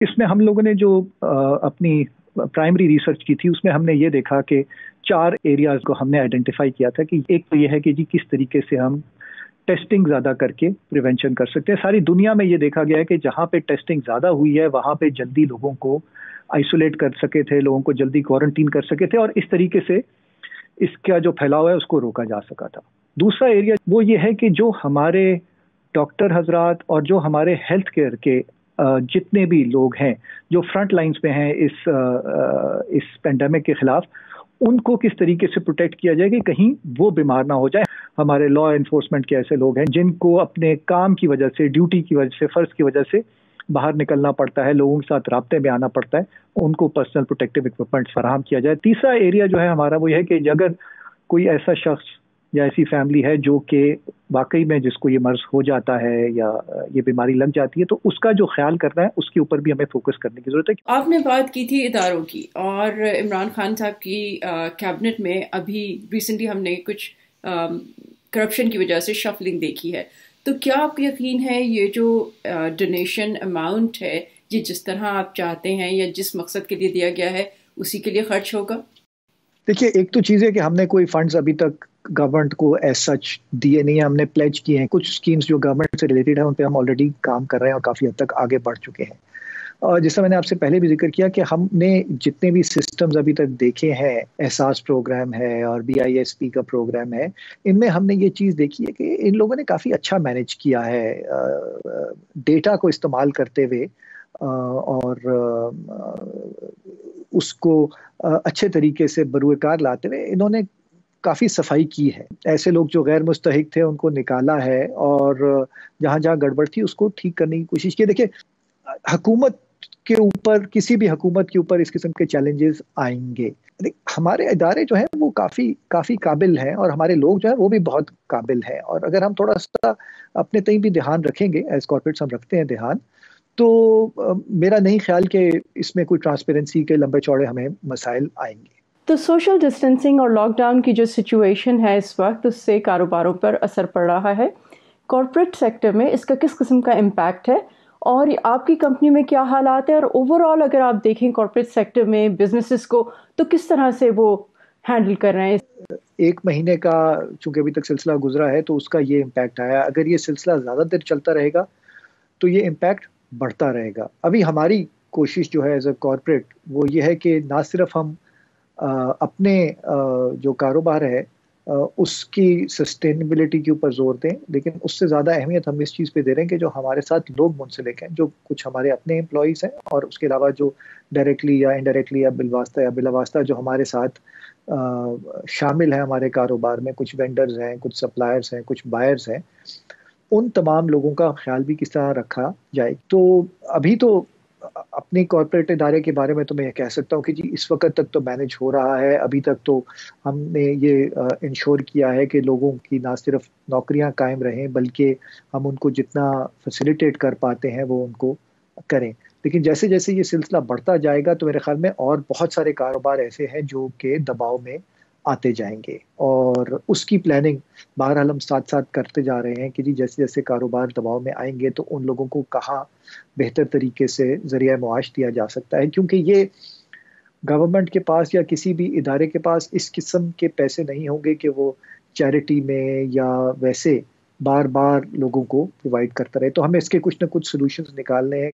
اس میں ہم لوگوں نے جو اپنی پرائمری ریسرچ کی تھی، اس میں ہم نے یہ دیکھا کہ 4 ایریاز کو ہم نے آئیڈینٹیفائی کیا تھا کہ ایک تو یہ ہے کہ جی کس طریقے سے ہم ٹیسٹنگ زیادہ کر کے پریونشن کر سکتے ہیں. ساری دنیا میں یہ دیکھا گیا ہے کہ جہاں پہ ٹیسٹنگ زیادہ ہوئی ہے وہاں پہ جلدی لوگوں کو آئسولیٹ کر سکے تھے، لوگوں کو جلدی کوارنٹین کر سکے تھے، اور اس طریقے سے اس کا جو پھیلاؤ ہے اس کو روکا جا سکا تھا. دوسرا ایریا وہ یہ ہے کہ جو ہمارے ڈاکٹر حضرات اور جو ہمارے ہیلتھ کیئر کے جتنے بھی لوگ ہیں جو فرنٹ لائنز پہ ہیں اس پینڈیمک کے خلاف، ان کو کس طریقے سے پروٹیکٹ کیا جائے کہ کہیں وہ بیمار نہ ہو جائے. ہمارے لا انفورسمنٹ کے ایسے لوگ ہیں جن کو اپنے کام کی وجہ سے، ڈیوٹی کی وجہ سے، فرض کی وجہ سے باہر نکلنا پڑتا ہے، لوگوں کے ساتھ رابطے میں آنا پڑتا ہے، ان کو پرسنل پروٹیکٹیو اکوپمنٹ فراہم کیا جائے. تیسرا ایریا جو ہے ہمارا وہ یہ ہے کہ اگر کوئی ایسا شخص یا ایسی فیملی ہے جو کہ واقعی میں جس کو یہ مرض ہو جاتا ہے یا یہ بیماری لگ جاتی ہے، تو اس کا جو خیال کرنا ہے اس کے اوپر بھی ہمیں فوکس کرنے کی ضرورت ہے. آپ نے بات کی تھی اداروں کی، اور عمران خان صاحب کی کیبنٹ میں ابھی ریسنٹلی ہم نے کچھ کرپشن کی وجہ سے شفلنگ دیکھی ہے. تو کیا آپ کو یقین ہے یہ جو ڈونیشن اماؤنٹ ہے یہ جس طرح آپ چاہتے ہیں یا جس مقصد کے لیے دیا گیا ہے اسی کے لیے خرچ ہوگا؟ دیکھیے، ایک تو چیز ہے کہ ہم نے کوئی فنڈز ابھی تک گورنمنٹ کو ایز سچ دیے نہیں ہیں. ہم نے پلیج کیے ہیں کچھ اسکیمز جو گورنمنٹ سے ریلیٹڈ ہیں، ان پہ ہم آلریڈی کام کر رہے ہیں اور کافی حد تک آگے بڑھ چکے ہیں. اور جیسا میں نے آپ سے پہلے بھی ذکر کیا کہ ہم نے جتنے بھی سسٹمز ابھی تک دیکھے ہیں، احساس پروگرام ہے اور BISP کا پروگرام ہے، ان میں ہم نے یہ چیز دیکھی ہے کہ ان لوگوں نے کافی اچھا مینیج کیا ہے ڈیٹا کو استعمال کرتے ہوئے، اور اس کو اچھے طریقے سے بروئے کار لاتے ہوئے انہوں نے کافی صفائی کی ہے. ایسے لوگ جو غیر مستحق تھے ان کو نکالا ہے، اور جہاں جہاں گڑبڑ تھی اس کو ٹھیک کرنے کی کوشش کی. دیکھیے، حکومت کے اوپر، کسی بھی حکومت کے اوپر اس قسم کے چیلنجز آئیں گے. ہمارے ادارے جو ہیں وہ کافی قابل ہیں، اور ہمارے لوگ جو ہیں وہ بھی بہت قابل ہیں. اور اگر ہم تھوڑا سا اپنے تئیں بھی دھیان رکھیں گے، ایز کارپوریٹس ہم رکھتے ہیں دھیان، تو میرا نہیں خیال کہ اس میں کوئی ٹرانسپیرنسی کے لمبے چوڑے ہمیں مسائل آئیں گے. تو سوشل ڈسٹینسنگ اور لاک ڈاؤن کی جو سچویشن ہے اس وقت، اس سے کاروباروں پر اثر پڑ رہا ہے. کارپوریٹ سیکٹر میں اس کا کس قسم کا امپیکٹ ہے، اور آپ کی کمپنی میں کیا حالات ہیں، اور اوور آل اگر آپ دیکھیں کارپوریٹ سیکٹر میں بزنسز کو تو کس طرح سے وہ ہینڈل کر رہے ہیں؟ 1 مہینے کا چونکہ ابھی تک سلسلہ گزرا ہے تو اس کا یہ امپیکٹ آیا. اگر یہ سلسلہ زیادہ دیر چلتا رہے گا تو یہ امپیکٹ بڑھتا رہے گا. ابھی ہماری کوشش جو ہے ایز اے کارپوریٹ وہ یہ ہے کہ نہ صرف ہم اپنے جو کاروبار ہے اس کی سسٹینیبلٹی کے اوپر زور دیں، لیکن اس سے زیادہ اہمیت ہم اس چیز پہ دے رہے ہیں کہ جو ہمارے ساتھ لوگ منسلک ہیں، جو کچھ ہمارے اپنے امپلائیز ہیں، اور اس کے علاوہ جو ڈائریکٹلی یا انڈائریکٹلی یا بالواسطہ یا بلا واسطہ جو ہمارے ساتھ شامل ہیں ہمارے کاروبار میں، کچھ وینڈرز ہیں، کچھ سپلائرز ہیں، کچھ بائرز ہیں، ان تمام لوگوں کا خیال بھی کس طرح رکھا جائے. تو ابھی تو اپنی کارپوریٹ ادارے کے بارے میں تو میں یہ کہہ سکتا ہوں کہ جی اس وقت تک تو مینیج ہو رہا ہے. ابھی تک تو ہم نے یہ انشور کیا ہے کہ لوگوں کی نہ صرف نوکریاں قائم رہیں بلکہ ہم ان کو جتنا فیسیلیٹیٹ کر پاتے ہیں وہ ان کو کریں. لیکن جیسے جیسے یہ سلسلہ بڑھتا جائے گا تو میرے خیال میں اور بہت سارے کاروبار ایسے ہیں جو کہ دباؤ میں آتے جائیں گے، اور اس کی پلاننگ بہرحال ہم ساتھ ساتھ کرتے جا رہے ہیں کہ جی جیسے جیسے کاروبار دباؤ میں آئیں گے تو ان لوگوں کو کہاں بہتر طریقے سے ذریعہ معاش دیا جا سکتا ہے. کیونکہ یہ گورنمنٹ کے پاس یا کسی بھی ادارے کے پاس اس قسم کے پیسے نہیں ہوں گے کہ وہ چیریٹی میں یا ویسے بار بار لوگوں کو پرووائڈ کرتا رہے. تو ہمیں اس کے کچھ نہ کچھ سولوشنز نکالنے ہیں.